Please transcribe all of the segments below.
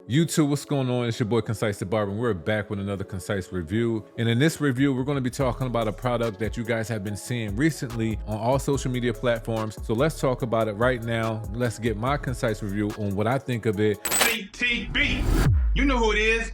YouTube, what's going on? It's your boy Concise the Barber, and we're back with another Concise review. And in this review, we're going to be talking about a product that you guys have been seeing recently on all social media platforms. So let's talk about it right now. Let's get my Concise review on what I think of it. CTB, you know who it is.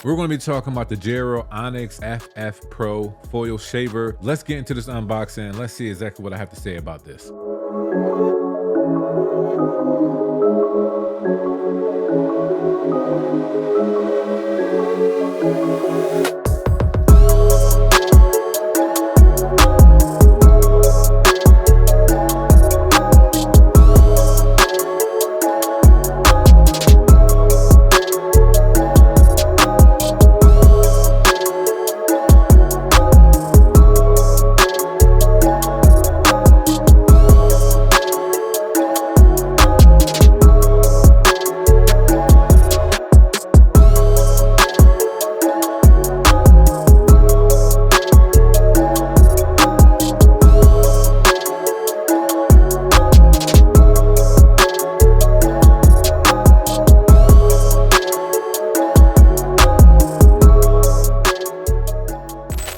We're going to be talking about the Jrl Onyx FF Pro Foil Shaver. Let's get into this unboxing and let's see exactly what I have to say about this.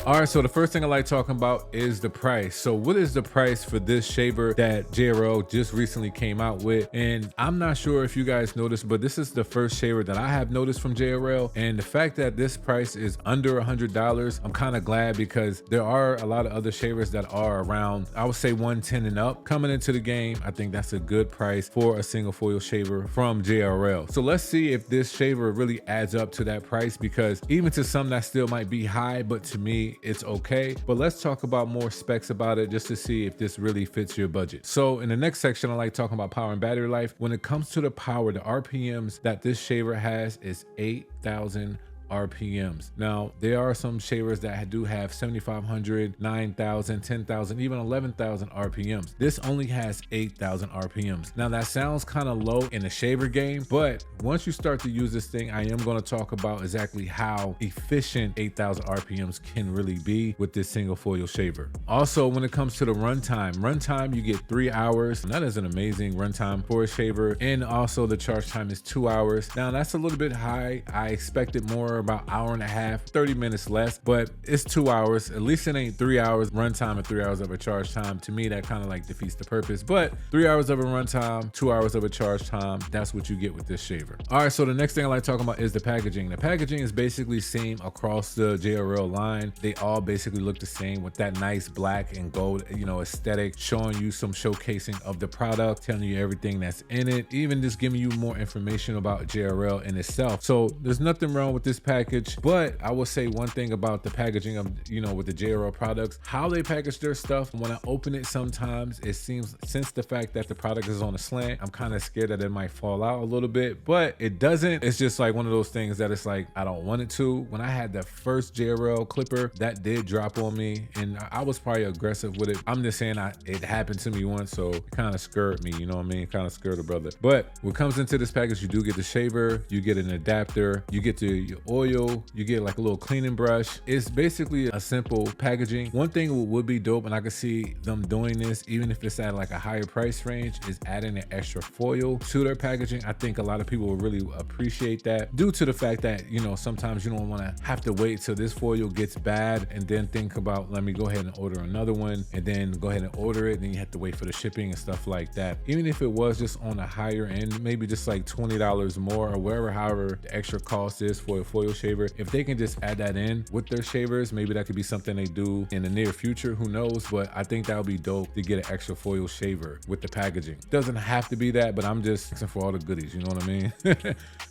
Alright, so the first thing I like talking about is the price. So what is the price for this shaver that Jrl just recently came out with? And I'm not sure if you guys noticed, but this is the first shaver that I have noticed from Jrl. And the fact that this price is under $100, I'm kind of glad, because there are a lot of other shavers that are around, I would say 110 and up coming into the game. I think that's a good price for a single foil shaver from Jrl. So let's see if this shaver really adds up to that price, because even to some that still might be high, but to me it's okay. But let's talk about more specs about it just to see if this really fits your budget. So in the next section, I like talking about power and battery life. When it comes to the power, the RPMs that this shaver has is 8,000 RPMs. Now, there are some shavers that do have 7,500, 9,000, 10,000, even 11,000 RPMs. This only has 8,000 RPMs. Now, that sounds kind of low in the shaver game, but once you start to use this thing, I am going to talk about exactly how efficient 8,000 RPMs can really be with this single foil shaver. Also, when it comes to the runtime, you get 3 hours. And that is an amazing runtime for a shaver. And also the charge time is 2 hours. Now, that's a little bit high. I expected more, about hour and a half, 30 minutes less, but it's 2 hours. At least it ain't 3 hours runtime and 3 hours of a charge time. To me, that kind of like defeats the purpose, but 3 hours of a runtime, 2 hours of a charge time, that's what you get with this shaver. All right, so the next thing I like talking about is the packaging. The packaging is basically same across the Jrl line. They all basically look the same with that nice black and gold, aesthetic, showing you some showcasing of the product, telling you everything that's in it, even just giving you more information about Jrl in itself. So there's nothing wrong with this package, but I will say one thing about the packaging of, with the Jrl products, how they package their stuff. When I open it, sometimes it seems, since the fact that the product is on a slant, I'm kind of scared that it might fall out a little bit, but it doesn't. It's just like one of those things that it's like, I don't want it to. When I had the first Jrl clipper, that did drop on me, and I was probably aggressive with it. I'm just saying it happened to me once, so it kind of scared me, you know what I mean? Kind of scared a brother. But what comes into this package, you do get the shaver, you get an adapter, you get your oil, you get like a little cleaning brush. It's basically a simple packaging. One thing would be dope, and I could see them doing this, even if it's at like a higher price range, is adding an extra foil to their packaging. I think a lot of people will really appreciate that, due to the fact that, sometimes you don't want to have to wait till this foil gets bad and then think about, let me go ahead and order another one, and then go ahead and order it, and then you have to wait for the shipping and stuff like that. Even if it was just on a higher end, maybe just like $20 more or wherever, however the extra cost is for a foil shaver, if they can just add that in with their shavers, maybe that could be something they do in the near future, who knows? But I think that would be dope to get an extra foil shaver with the packaging. Doesn't have to be that, but I'm just asking for all the goodies, you know what I mean?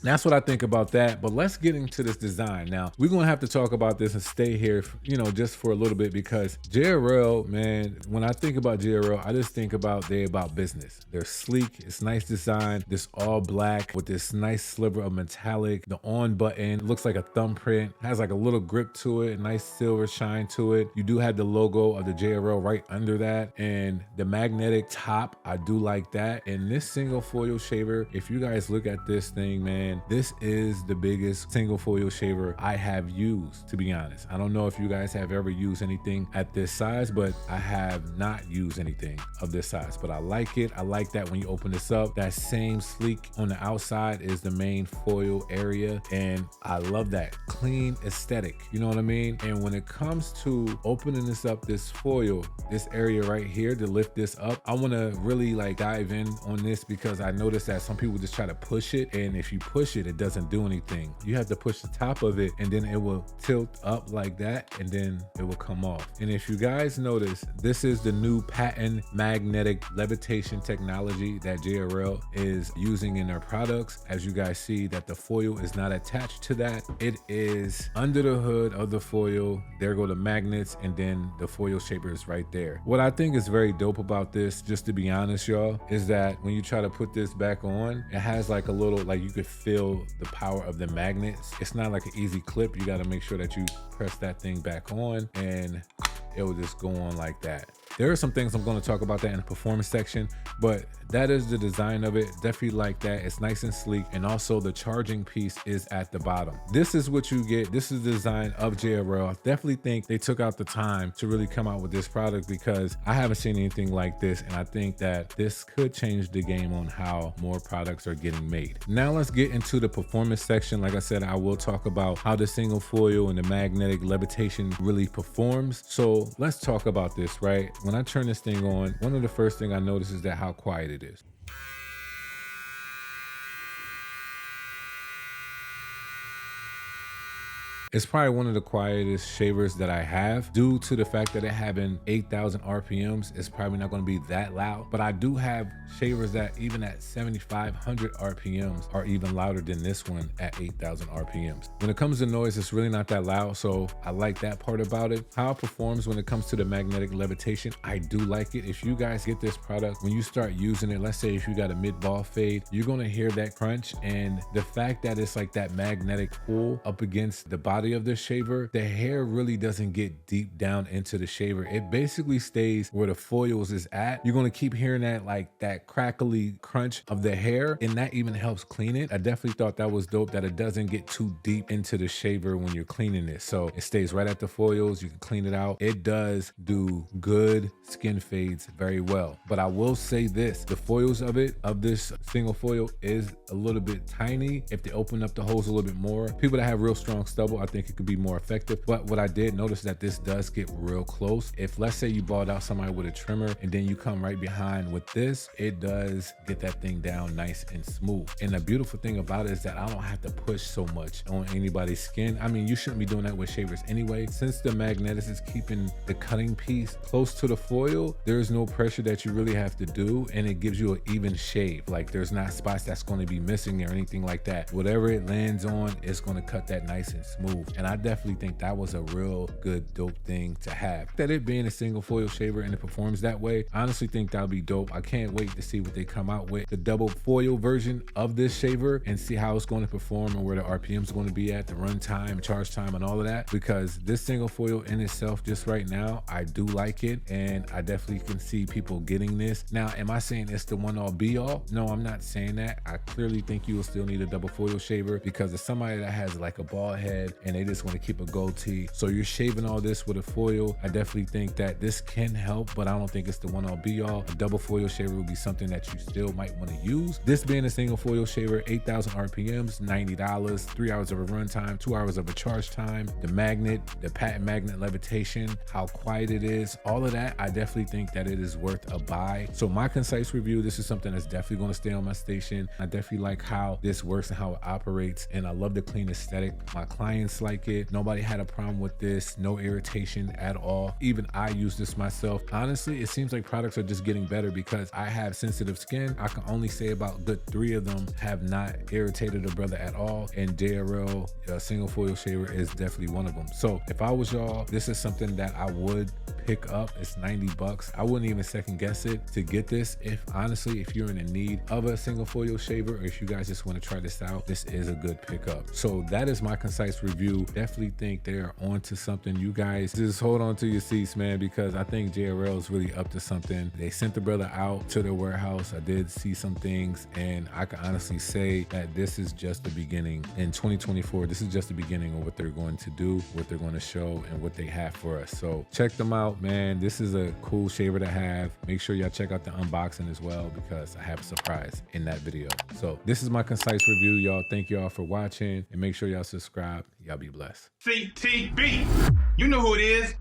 That's what I think about that. But let's get into this design. Now, we're gonna have to talk about this and stay here, just for a little bit, because Jrl, man, when I think about Jrl, I just think about they're about business. They're sleek, it's nice design, this all black with this nice sliver of metallic. The on button looks like a thumbprint, has like a little grip to it, a nice silver shine to it. You do have the logo of the Jrl right under that, and the magnetic top, I do like that. And this single foil shaver, if you guys look at this thing, man, and this is the biggest single foil shaver I have used, to be honest. I don't know if you guys have ever used anything at this size, but I have not used anything of this size, but I like it. I like that when you open this up, that same sleek on the outside is the main foil area, and I love that clean aesthetic, you know what I mean? And when it comes to opening this up, this foil, this area right here to lift this up, I want to really like dive in on this because I noticed that some people just try to push it, and if you push it, it doesn't do anything. You have to push the top of it, and then it will tilt up like that, and then it will come off. And if you guys notice, this is the new patent magnetic levitation technology that Jrl is using in their products. As you guys see that the foil is not attached to that. It is under the hood of the foil. There go the magnets, and then the foil shaper is right there. What I think is very dope about this, just to be honest, y'all, is that when you try to put this back on, it has like a little, like you could feel the power of the magnets. It's not like an easy clip. You got to make sure that you press that thing back on, and it will just go on like that. There are some things I'm going to talk about that in the performance section, but that is the design of it. Definitely like that. It's nice and sleek, and also the charging piece is at the bottom. This is what you get. This is the design of Jrl. I definitely think they took out the time to really come out with this product because I haven't seen anything like this, and I think that this could change the game on how more products are getting made. Now let's get into the performance section. Like I said, I will talk about how the single foil and the magnetic levitation really performs. So let's talk about this, right? When I turn this thing on, one of the first thing I notice is that how quiet it is. It's probably one of the quietest shavers that I have due to the fact that it having 8,000 RPMs. It's probably not going to be that loud, but I do have shavers that even at 7,500 RPMs are even louder than this one at 8,000 RPMs. When it comes to noise, it's really not that loud, so I like that part about it. How it performs when it comes to the magnetic levitation, I do like it. If you guys get this product, when you start using it, let's say if you got a mid-ball fade, you're going to hear that crunch, and the fact that it's like that magnetic pull up against the body of the shaver, the hair really doesn't get deep down into the shaver. It basically stays where the foils is at. You're going to keep hearing that like that crackly crunch of the hair, and that even helps clean it. I definitely thought that was dope that it doesn't get too deep into the shaver when you're cleaning it. So it stays right at the foils. You can clean it out. It does do good skin fades very well. But I will say this, the foils of this single foil is a little bit tiny. If they open up the holes a little bit more, people that have real strong stubble, I think it could be more effective. But what I did notice is that this does get real close. If let's say you bought out somebody with a trimmer and then you come right behind with this, it does get that thing down nice and smooth. And the beautiful thing about it is that I don't have to push so much on anybody's skin. I mean, you shouldn't be doing that with shavers anyway. Since the magnetics is keeping the cutting piece close to the foil, there's no pressure that you really have to do, and it gives you an even shave. Like there's not spots that's going to be missing or anything like that. Whatever it lands on, it's going to cut that nice and smooth. And I definitely think that was a real good dope thing to have. That it being a single foil shaver and it performs that way, I honestly think that'll be dope. I can't wait to see what they come out with, the double foil version of this shaver, and see how it's going to perform and where the RPMs are going to be at, the run time, charge time, and all of that. Because this single foil in itself, just right now, I do like it, and I definitely can see people getting this. Now, am I saying it's the one all be all? No, I'm not saying that. I clearly think you will still need a double foil shaver because if somebody that has like a bald head and they just want to keep a goatee, so you're shaving all this with a foil, I definitely think that this can help, but I don't think it's the one all be all. A double foil shaver would be something that you still might want to use. This being a single foil shaver, 8,000 RPMs, $90, 3 hours of a run time, 2 hours of a charge time, the magnet, the patent magnet levitation, how quiet it is, all of that, I definitely think that it is worth a buy. So my concise review, this is something that's definitely going to stay on my station. I definitely like how this works and how it operates, and I love the clean aesthetic. My clients like it. Nobody had a problem with this, no irritation at all. Even I use this myself. Honestly, it seems like products are just getting better because I have sensitive skin. I can only say about good 3 of them have not irritated a brother at all, and Jrl single foil shaver is definitely one of them. So if I was y'all, this is something that I would pick up. It's $90. I wouldn't even second guess it to get this. If honestly, if you're in need of a single foil shaver, or if you guys just want to try this out, this is a good pickup. So that is my concise review review. Definitely think they're onto something. You guys just hold on to your seats, man, because I think JRL is really up to something. They sent the brother out to their warehouse. I did see some things, and I can honestly say that this is just the beginning. In 2024, this is just the beginning of what they're going to do, what they're going to show, and what they have for us. So check them out, man. This is a cool shaver to have. Make sure y'all check out the unboxing as well, because I have a surprise in that video. So this is my concise review, y'all. Thank y'all for watching, and make sure y'all subscribe. Y'all be blessed. CTB. You know who it is.